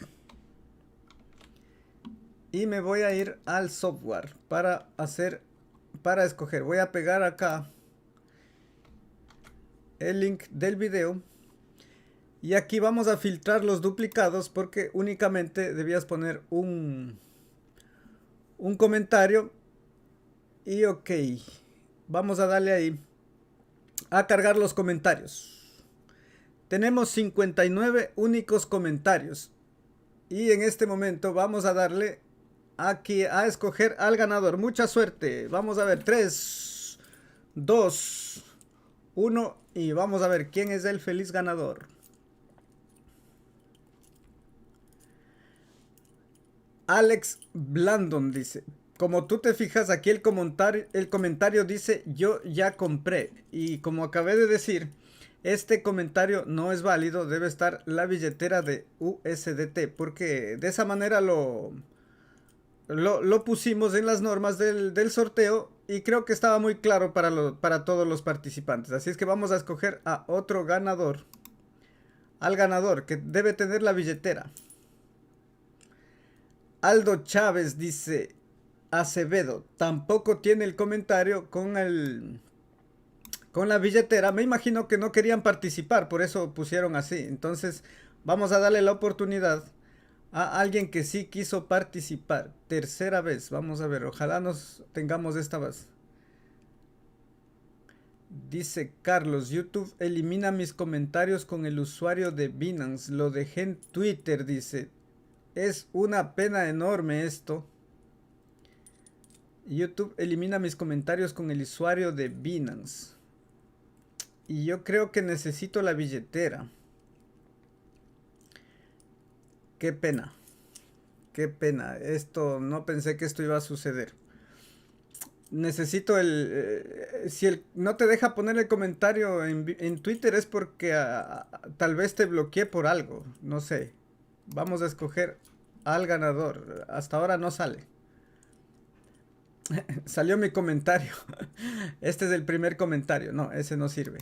Y me voy a ir al software para escoger. Voy a pegar acá el link del video. Y aquí vamos a filtrar los duplicados porque únicamente debías poner un comentario. Y ok, vamos a darle ahí a cargar los comentarios. Tenemos 59 únicos comentarios. Y en este momento vamos a darle aquí a escoger al ganador. Mucha suerte. Vamos a ver, 3, 2, 1 y vamos a ver quién es el feliz ganador. Alex Blandon dice, como tú te fijas aquí el comentario dice yo ya compré, y como acabé de decir, este comentario no es válido, debe estar la billetera de USDT, porque de esa manera lo pusimos en las normas del sorteo y creo que estaba muy claro para todos los participantes. Así es que vamos a escoger a otro ganador, al ganador que debe tener la billetera. Aldo Chávez dice, Acevedo tampoco tiene el comentario con la billetera. Me imagino que no querían participar, por eso pusieron así. Entonces vamos a darle la oportunidad a alguien que sí quiso participar. Tercera vez, vamos a ver, ojalá nos tengamos esta vez. Dice Carlos, YouTube elimina mis comentarios con el usuario de Binance, lo dejé en Twitter, dice. Es una pena enorme esto. YouTube elimina mis comentarios con el usuario de Binance. Y yo creo que necesito la billetera. Qué pena. Qué pena. Esto, no pensé que esto iba a suceder. Necesito si no te deja poner el comentario en Twitter es porque tal vez te bloqueé por algo. No sé. Vamos a escoger al ganador. Hasta ahora no sale. Salió mi comentario. Este es el primer comentario. No, ese no sirve.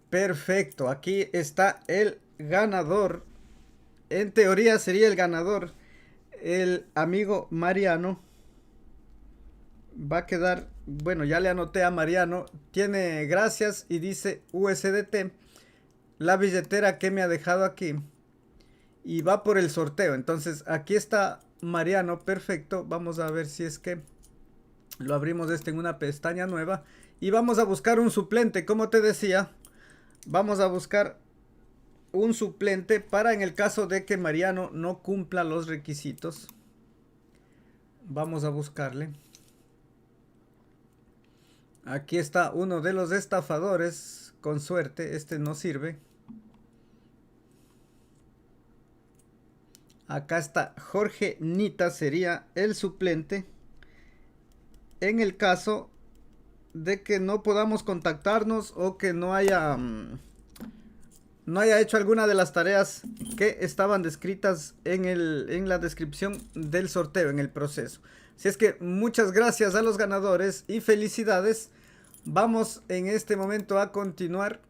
Perfecto. Aquí está el ganador. En teoría sería el ganador el amigo Mariano. Va a quedar... Bueno, ya le anoté a Mariano. Tiene gracias y dice USDT. La billetera que me ha dejado aquí. Y va por el sorteo. Entonces aquí está Mariano. Perfecto. Vamos a ver si es que lo abrimos en una pestaña nueva. Y vamos a buscar un suplente. Como te decía, vamos a buscar un suplente para en el caso de que Mariano no cumpla los requisitos. Vamos a buscarle. Aquí está uno de los estafadores. Con suerte, este no sirve. Acá está Jorge Nita, sería el suplente. En el caso de que no podamos contactarnos o que no haya hecho alguna de las tareas que estaban descritas en la descripción del sorteo, en el proceso. Así es que muchas gracias a los ganadores y felicidades. Vamos en este momento a continuar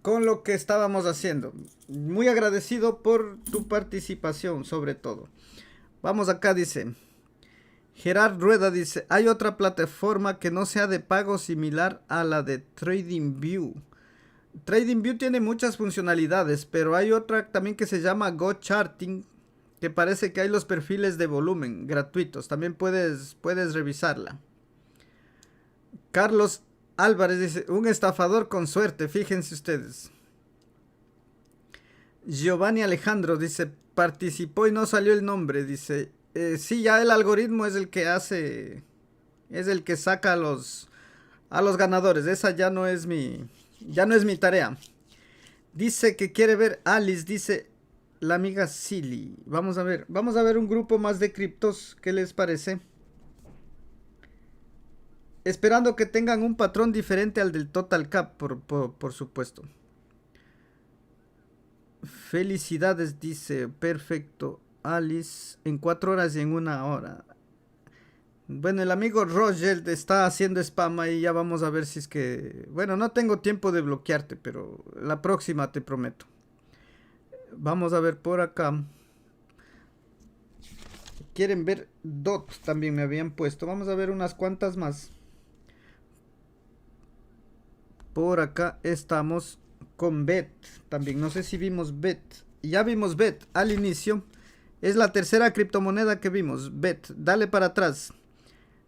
con lo que estábamos haciendo. Muy agradecido por tu participación, sobre todo. Vamos acá, dice Gerard Rueda, dice, hay otra plataforma que no sea de pago similar a la de TradingView. TradingView tiene muchas funcionalidades, pero hay otra también que se llama Go Charting, que parece que hay los perfiles de volumen gratuitos. También puedes revisarla. Carlos Álvarez dice, un estafador con suerte, fíjense ustedes. Giovanni Alejandro dice, participó y no salió el nombre, dice, sí, ya el algoritmo es el que hace, es el que saca a los ganadores. Esa ya no es mi tarea. Dice que quiere ver Alice, dice la amiga Silly. Vamos a ver un grupo más de criptos, ¿qué les parece? Esperando que tengan un patrón diferente al del Total Cap, por supuesto. Felicidades, dice, perfecto, Alice, en 4 horas y en 1 hora. Bueno, el amigo Roger está haciendo spam y ya vamos a ver si es que... Bueno, no tengo tiempo de bloquearte, pero la próxima te prometo. Vamos a ver por acá. Quieren ver DOT, también me habían puesto. Vamos a ver unas cuantas más. Por acá estamos con BET también. No sé si vimos BET. Ya vimos BET al inicio. Es la tercera criptomoneda que vimos. BET. Dale para atrás.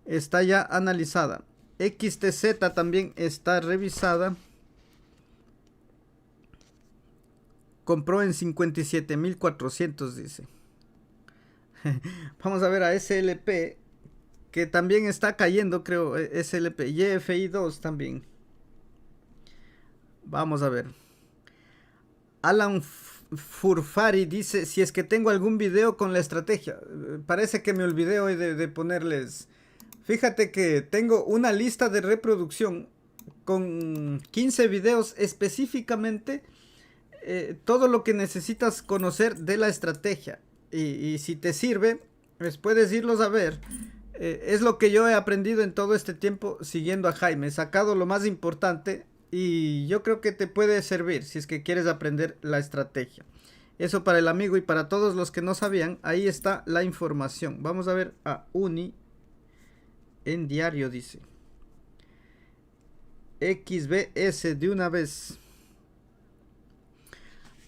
Está ya analizada. XTZ también está revisada. Compró en 57.400, dice. Vamos a ver a SLP, que también está cayendo, creo. SLP. YFI2 también. Vamos a ver. Alan Furfari dice, si es que tengo algún video con la estrategia. Parece que me olvidé hoy de ponerles. Fíjate que tengo una lista de reproducción con 15 videos específicamente. Todo lo que necesitas conocer de la estrategia. Y si te sirve, pues puedes irlos a ver. Es lo que yo he aprendido en todo este tiempo siguiendo a Jaime. He sacado lo más importante. Y yo creo que te puede servir si es que quieres aprender la estrategia. Eso para el amigo y para todos los que no sabían. Ahí está la información. Vamos a ver a Uni en diario, dice. XBS de una vez.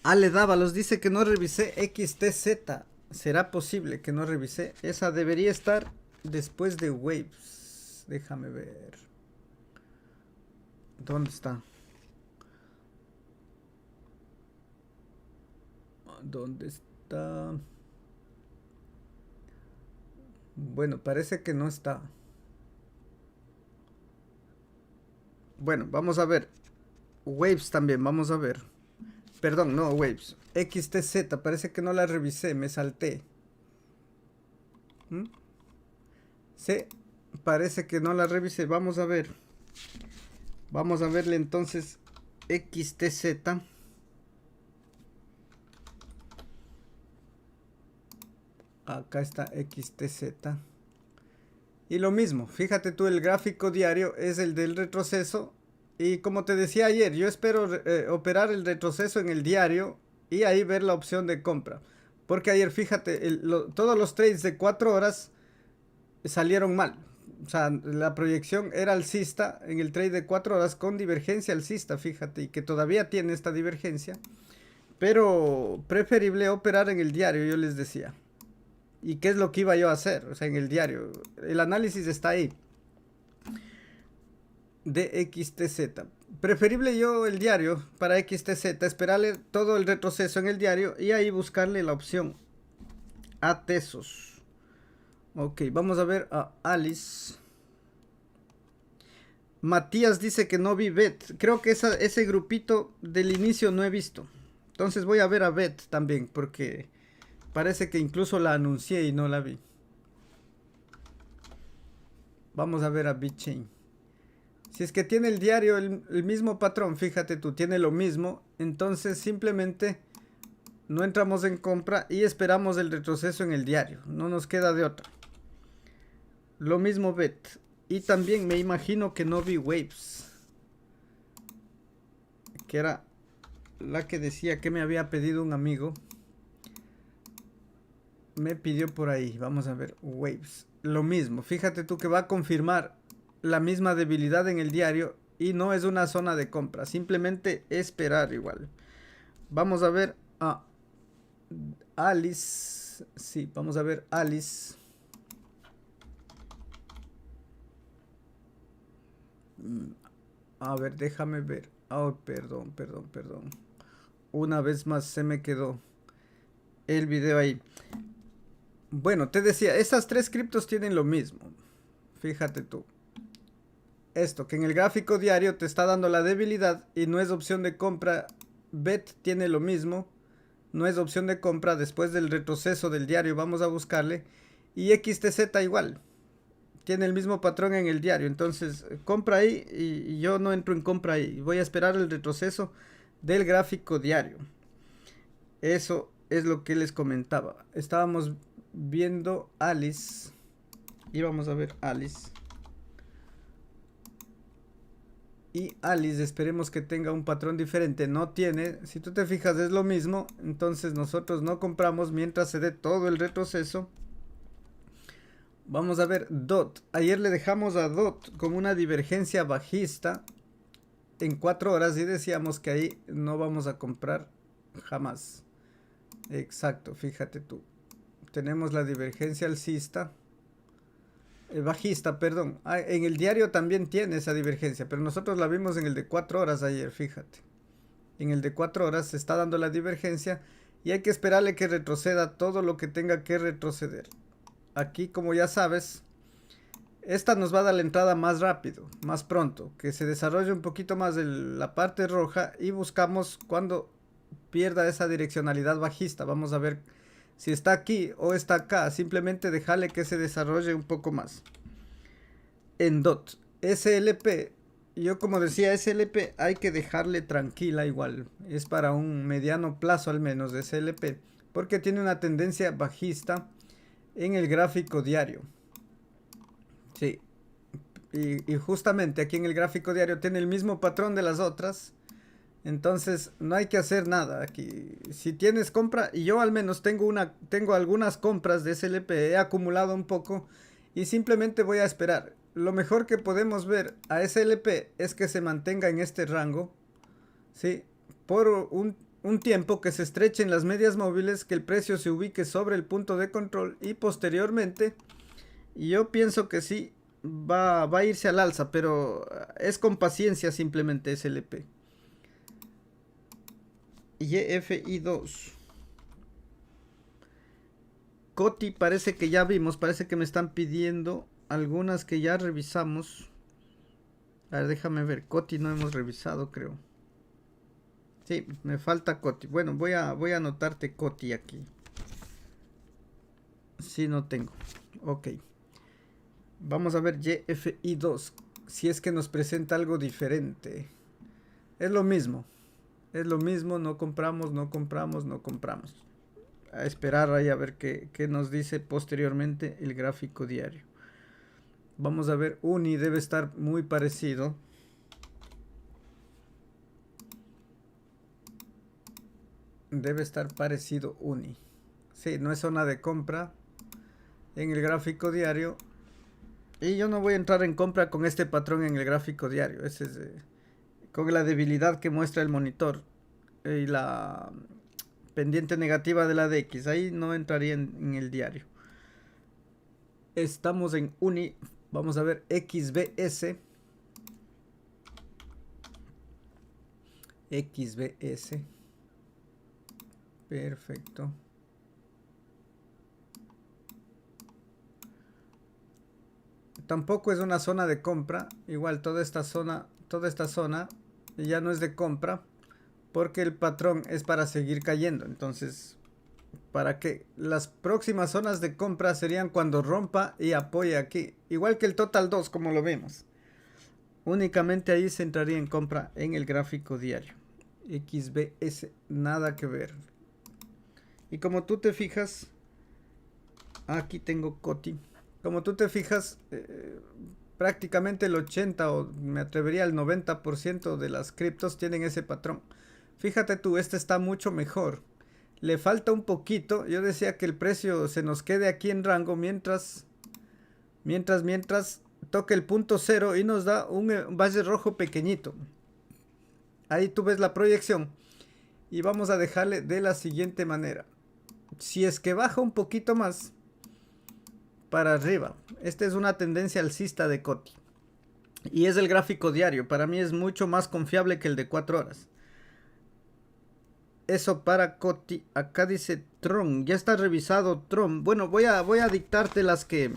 Ale Dávalos dice que no revisé XTZ. ¿Será posible que no revisé? Esa debería estar después de Waves. Déjame ver. ¿Dónde está? ¿Dónde está? Bueno, parece que no está. Bueno, vamos a ver. Waves también, vamos a ver. Perdón, no, Waves. XTZ, parece que no la revisé, me salté. Sí, parece que no la revisé. Vamos a ver. Vamos a verle entonces XTZ. Acá está XTZ. Y lo mismo, fíjate tú, el gráfico diario es el del retroceso. Y como te decía ayer, yo espero operar el retroceso en el diario y ahí ver la opción de compra. Porque ayer, fíjate, todos los trades de 4 horas salieron mal. O sea, la proyección era alcista en el trade de 4 horas con divergencia alcista, fíjate, y que todavía tiene esta divergencia. Pero preferible operar en el diario, yo les decía. ¿Y qué es lo que iba yo a hacer? O sea, en el diario. El análisis está ahí. De XTZ. Preferible yo el diario para XTZ, esperarle todo el retroceso en el diario y ahí buscarle la opción a Tesos. Ok, vamos a ver a Alice. Matías dice que no vi Bet. Creo que ese grupito del inicio no he visto. Entonces voy a ver a Bet también, porque parece que incluso la anuncié y no la vi. Vamos a ver a BitChain. Si es que tiene el diario el mismo patrón, fíjate tú, tiene lo mismo. Entonces simplemente no entramos en compra y esperamos el retroceso en el diario. No nos queda de otra. Lo mismo BET. Y también me imagino que no vi Waves, que era la que decía que me había pedido un amigo. Me pidió por ahí. Vamos a ver Waves. Lo mismo. Fíjate tú que va a confirmar la misma debilidad en el diario y no es una zona de compra, simplemente esperar igual. Vamos a ver a Alice, sí, vamos a ver Alice. A ver, déjame ver. Oh, perdón. Una vez más se me quedó el video ahí. Bueno, te decía, estas tres criptos tienen lo mismo. Fíjate tú. Esto, que en el gráfico diario te está dando la debilidad y no es opción de compra. BET tiene lo mismo. No es opción de compra después del retroceso del diario. Vamos a buscarle. Y XTZ igual. Tiene el mismo patrón en el diario. Entonces, compra ahí y yo no entro en compra ahí. Voy a esperar el retroceso del gráfico diario. Eso es lo que les comentaba. Estábamos viendo Alice. Y vamos a ver Alice. Y Alice, esperemos que tenga un patrón diferente. No tiene. Si tú te fijas, es lo mismo. Entonces nosotros no compramos mientras se dé todo el retroceso. Vamos a ver DOT. Ayer le dejamos a DOT con una divergencia bajista en 4 horas y decíamos que ahí no vamos a comprar jamás. Exacto, fíjate tú. Tenemos la divergencia alcista. Bajista, perdón. En el diario también tiene esa divergencia, pero nosotros la vimos en el de 4 horas ayer, fíjate. En el de 4 horas se está dando la divergencia y hay que esperarle que retroceda todo lo que tenga que retroceder. Aquí, como ya sabes, esta nos va a dar la entrada más rápido, más pronto, que se desarrolle un poquito más la parte roja y buscamos cuando pierda esa direccionalidad bajista. Vamos a ver si está aquí o está acá, simplemente dejarle que se desarrolle un poco más. En DOT, SLP, yo como decía, SLP hay que dejarle tranquila igual, es para un mediano plazo al menos de SLP, porque tiene una tendencia bajista en el gráfico diario. Sí. Y justamente aquí en el gráfico diario tiene el mismo patrón de las otras. Entonces no hay que hacer nada aquí. Si tienes compra, y yo al menos tengo algunas compras de SLP, he acumulado un poco y simplemente voy a esperar. Lo mejor que podemos ver a SLP es que se mantenga en este rango, ¿sí? Por un tiempo, que se estrechen las medias móviles, que el precio se ubique sobre el punto de control y posteriormente, y yo pienso que sí, va a irse al alza, pero es con paciencia simplemente SLP. YFI2. Coti parece que ya vimos, parece que me están pidiendo algunas que ya revisamos. A ver, déjame ver, Coti no hemos revisado, creo. Sí, me falta Coti. Bueno, voy a anotarte Coti aquí. Sí, no tengo. Ok. Vamos a ver YFI2. Si es que nos presenta algo diferente. Es lo mismo. Es lo mismo. No compramos. A esperar ahí a ver qué nos dice posteriormente el gráfico diario. Vamos a ver. Uni debe estar muy parecido. Debe estar parecido Uni. Sí, no es zona de compra en el gráfico diario. Y yo no voy a entrar en compra con este patrón en el gráfico diario. Ese es con la debilidad que muestra el monitor y la pendiente negativa de la DX. Ahí no entraría en el diario. Estamos en Uni. Vamos a ver XBS. XBS. Perfecto. Tampoco es una zona de compra. Igual toda esta zona ya no es de compra, porque el patrón es para seguir cayendo. Entonces, para que las próximas zonas de compra serían cuando rompa y apoye aquí, igual que el Total 2, como lo vemos. Únicamente ahí se entraría en compra en el gráfico diario. XBS, nada que ver. Y como tú te fijas, aquí tengo Coti. Como tú te fijas, prácticamente el 80 o me atrevería al 90% de las criptos tienen ese patrón. Fíjate tú, este está mucho mejor. Le falta un poquito. Yo decía que el precio se nos quede aquí en rango mientras toca el punto 0 y nos da un valle rojo pequeñito. Ahí tú ves la proyección. Y vamos a dejarle de la siguiente manera. Si es que baja un poquito más para arriba. Esta es una tendencia alcista de Coty. Y es el gráfico diario. Para mí es mucho más confiable que el de 4 horas. Eso para Coty. Acá dice Tron. Ya está revisado Tron. Bueno, voy a dictarte las que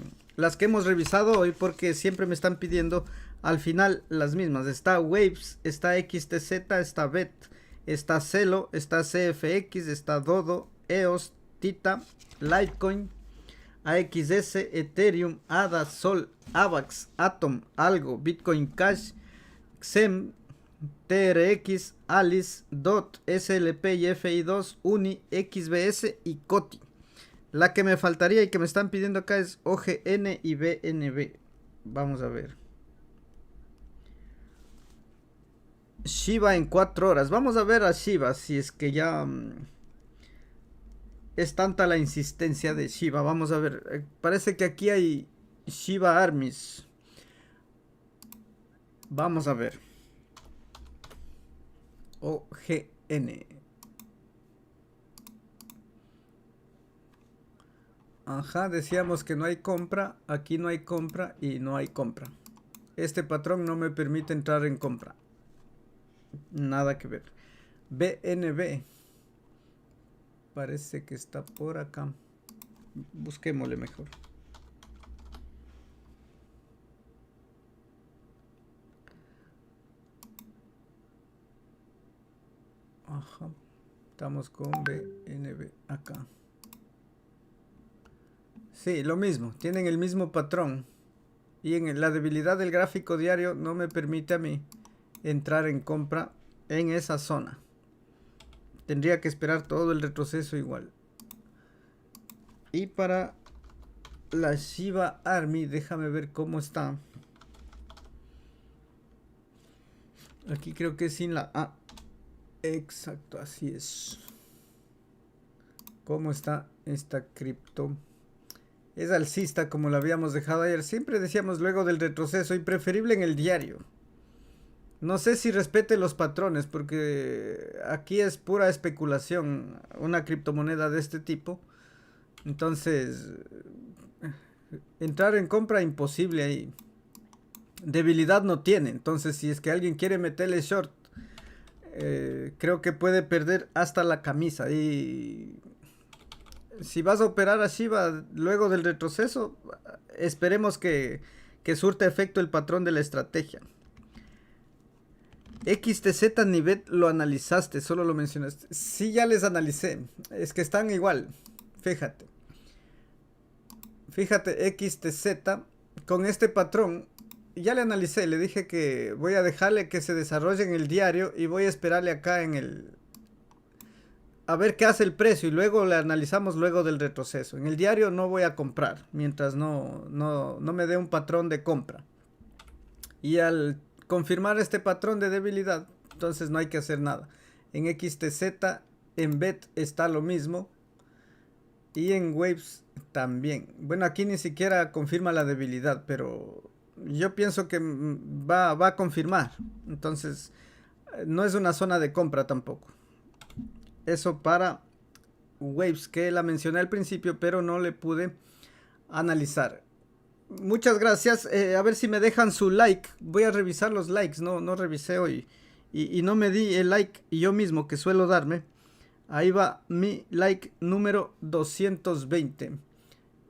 hemos revisado hoy, porque siempre me están pidiendo al final las mismas. Está Waves, está XTZ, está BET, está Celo, está CFX, está Dodo, EOS, Tita, Litecoin, AXS, Ethereum, ADA, Sol, AVAX, Atom, Algo, Bitcoin Cash, XEM, TRX, Alice, DOT, SLP y FI2, Uni, XBS y Coty. La que me faltaría y que me están pidiendo acá es OGN y BNB. Vamos a ver. Shiba en 4 horas. Vamos a ver a Shiba, si es que ya es tanta la insistencia de Shiba. Vamos a ver. Parece que aquí hay Shiba Armies. Vamos a ver. OGN. Ajá, decíamos que no hay compra. Aquí no hay compra y no hay compra. Este patrón no me permite entrar en compra. Nada que ver. BNB. Parece que está por acá. Busquémosle mejor. Ajá. Estamos con BNB acá. Sí, lo mismo. Tienen el mismo patrón. Y en la debilidad del gráfico diario no me permite a mí entrar en compra en esa zona. Tendría que esperar todo el retroceso igual. Y para la Shiba Army, déjame ver cómo está. Aquí creo que es sin la A. Exacto, así es. ¿Cómo está esta cripto? Es alcista, como lo habíamos dejado ayer. Siempre decíamos luego del retroceso y preferible en el diario. No sé si respete los patrones, porque aquí es pura especulación una criptomoneda de este tipo. Entonces, entrar en compra imposible ahí. Debilidad no tiene. Entonces, si es que alguien quiere meterle short, creo que puede perder hasta la camisa. Y si vas a operar a Shiba luego del retroceso, esperemos que surta efecto el patrón de la estrategia. XTZ ni BET lo analizaste, solo lo mencionaste. Sí, ya les analicé. Es que están igual. Fíjate. Fíjate, XTZ con este patrón. Ya le analicé. Le dije que voy a dejarle que se desarrolle en el diario y voy a esperarle acá en el... a ver qué hace el precio y luego le analizamos luego del retroceso. En el diario no voy a comprar mientras no me dé un patrón de compra. Y al confirmar este patrón de debilidad, entonces no hay que hacer nada. En XTZ, en BET está lo mismo. Y en Waves también. Bueno, aquí ni siquiera confirma la debilidad, pero yo pienso que va a confirmar. Entonces, no es una zona de compra tampoco. Eso para Waves, que la mencioné al principio, pero no le pude analizar. Muchas gracias. A ver si me dejan su like. Voy a revisar los likes. No revisé hoy. Y no me di el like yo mismo que suelo darme. Ahí va mi like número 220.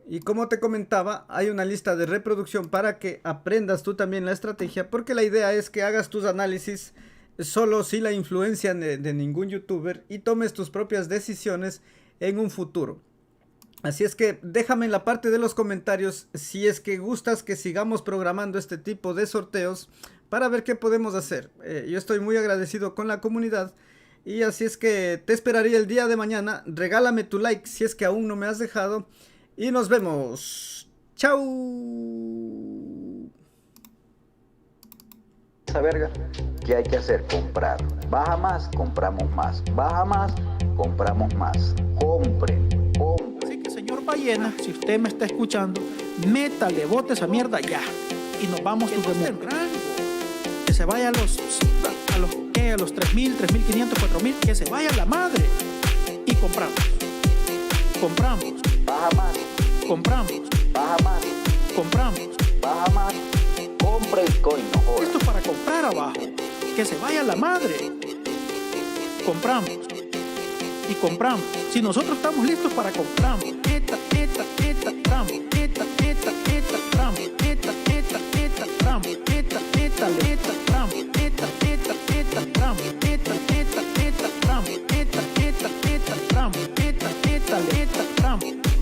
Y como te comentaba, hay una lista de reproducción para que aprendas tú también la estrategia. Porque la idea es que hagas tus análisis solo sin la influencia de ningún youtuber y tomes tus propias decisiones en un futuro. Así es que déjame en la parte de los comentarios si es que gustas que sigamos programando este tipo de sorteos para ver qué podemos hacer. Yo estoy muy agradecido con la comunidad y así es que te esperaría el día de mañana. Regálame tu like si es que aún no me has dejado y nos vemos. ¡Chao! Esa verga, ¿qué hay que hacer? Comprar. Baja más, compramos más. Baja más, compramos más. Compren. Así que, señor Ballena, si usted me está escuchando, métale, bote esa mierda ya. y nos vamos to the moon. Que se vaya a los 3.000, 3.500, 4.000, que se vaya la madre. Y compramos. Baja más. Compramos. Baja más. Compramos. Baja más. Compra el coin, no jodas. Esto es para comprar abajo. Que se vaya la madre. Compramos. Y compramos. Si nosotros estamos listos para compramos.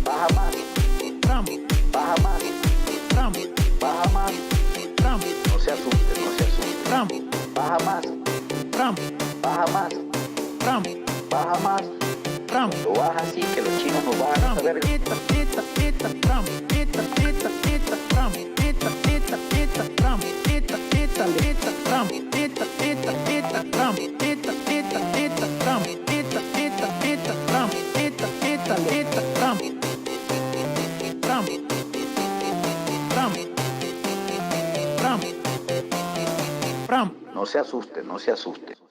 Baja más. Baja más. Baja más. No se asuste, no se asuste. Baja más. Baja más. Baja más. Lo baja así que los chinos no van a saber. No se asuste, no se asuste.